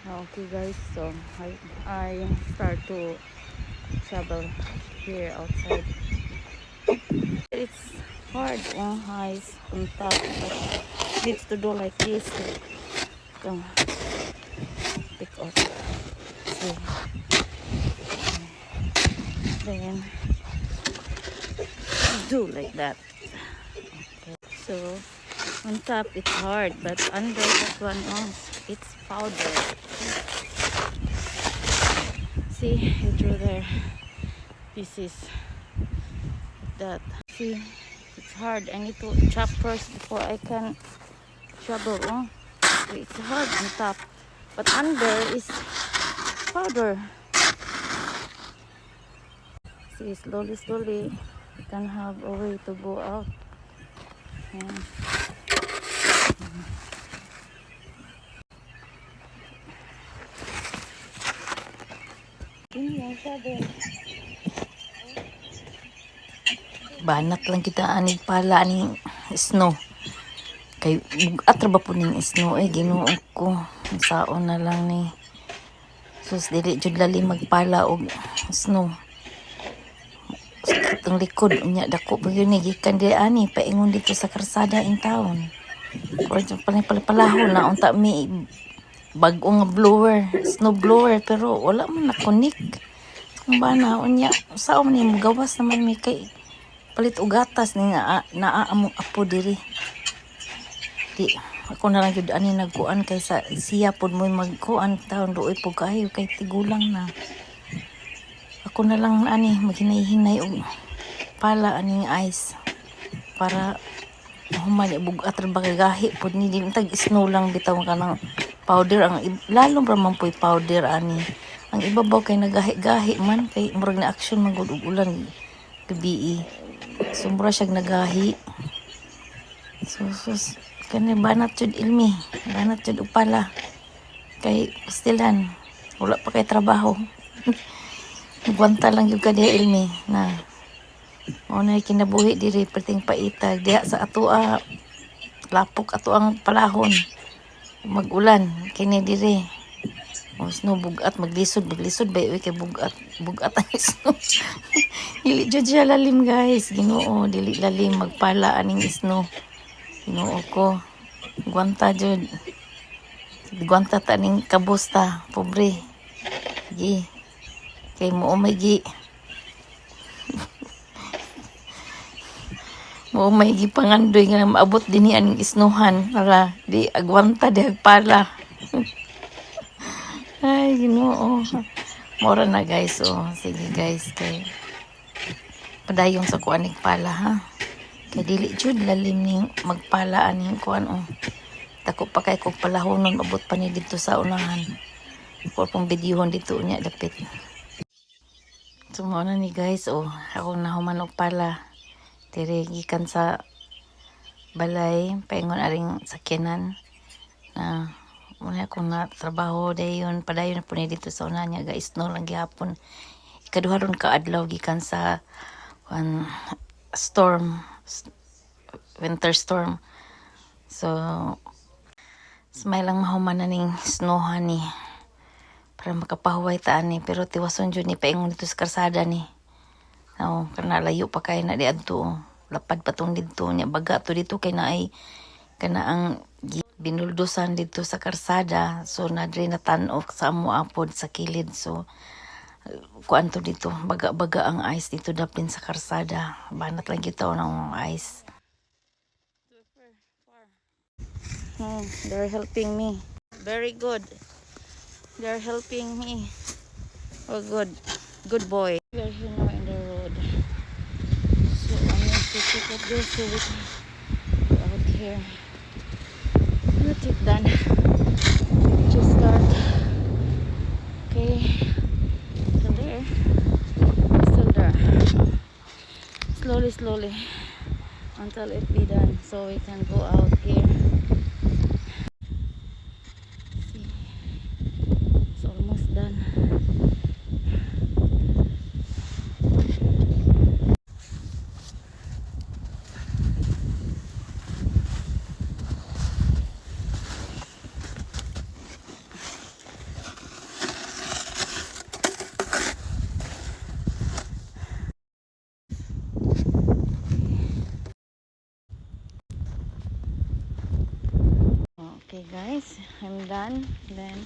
Okay guys, so I start to travel here outside. It's hard on highs on top, but needs to do like this. So pick up. See, then do like that. Okay. So on top it's hard, but under that one, oh, it's powder. See, I drew there. This is that. See, it's hard. I need to chop first before I can trouble. Oh, it's hard on top, but under is powder. See, slowly, slowly, you can have a way to go out. And banat lang kita anig pala aning snow. Kay bugat ra ba po ning snow ay Ginoo ko. Saon na lang ni. Sus dili jud lali magpala og snow. Sakit ang likod unya dako pa gyud ni gikan di ani paingon dito sa karsada in town. Or palahon na unta mi bag-o nga blower, snow blower pero wala man nakunik. Kung ba na unya sao man ni gawas naman mi kay palit og gatas ni nga naa among apo diri. Di ako na lang jud ani nagkuan kaysa siya pod mo magkuan taon doy po kayo kay tigulang na. Ako na lang ani maghinay-hinay og pala aning ice para human bugat ra bagay pod ni din tag snow lang bitaw kanang powder ang lalong ra man poy powder ani. Ang ibabaw kay nagahi-gahi man kay murag na action magud og ulan gabi. Sumbra siya nagahi. Sus kani banat jud ilmi, banat jud upala. Kay pastilan wala pa kay trabaho. Gwanta lang yung kadiya ilmi na o na kinabuhi diri perting paita diha sa atoa lapok ato ang palahon magulan kini diri o snow bugat maglisod bay kay bugat ang snow. Dili jud siya lalim guys, Ginoo dili lalim magpala aning snow. Ginoo ko gwanta jud gwanta taning kabusta pobre gi kay mo may gi mo may gi pangandoy nga maabot dinhi aning isnuhan para di agwanta di agpala. Ay Ginoo mora na guys. Sige guys kay padayong sa kuanig pala ha kay dili jud lalim ning magpala aning kuan dako pa kay kog palahonon abot pa ni dito sa unahan ko pong videohon dito nya dapit. So mo na ni guys ako nahuman og pala diri gikan sa balay paingon aring sakyanan na muna akong na trabaho dayon padayon po ni dito sa unahan nya guys no lang gihapon ikaduha ron ka adlaw gikan sa storm winter storm. So smile lang mahuman na ning snowhan ni para makapahuway ta ani pero tiwason jud ni paingon dito sa karsada ni. Kana layo pa kay na di adto lapad pa tong didto nya baga to dito kay naay kana ang binuldusan dito sa karsada so na diri na tan-ok sa amo apod sa kilid so kuan to dito baga-baga ang ice dito dapin sa karsada banat lang kita ng ice. They're helping me very good. They're helping me. Oh, good boy. We are here now in the road. So I'm going to pick up this so we can go out here. Not yet done. Just start. Okay. Still there. Still there. Slowly until it be done so we can go out here. Done. done. Then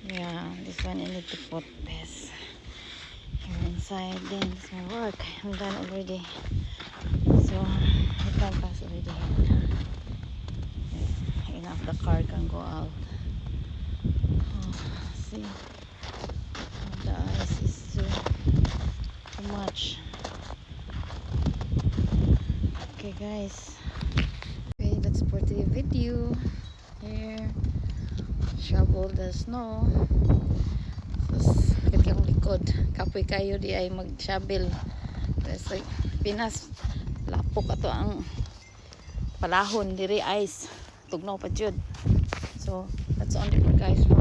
yeah, this one I need to put this here inside. Then this my work. I'm done already. So the time pass already here. Enough the car can go out. Oh, see, the ice is too much. Okay guys, okay, that's for the video. Here, shovel the snow. Tapos sakit kang likod, kapoy kayo di ay mag-shovel. Tapos Pinas lapok ato ang palahon diri ice tugnaw pa jud. So that's only for guys for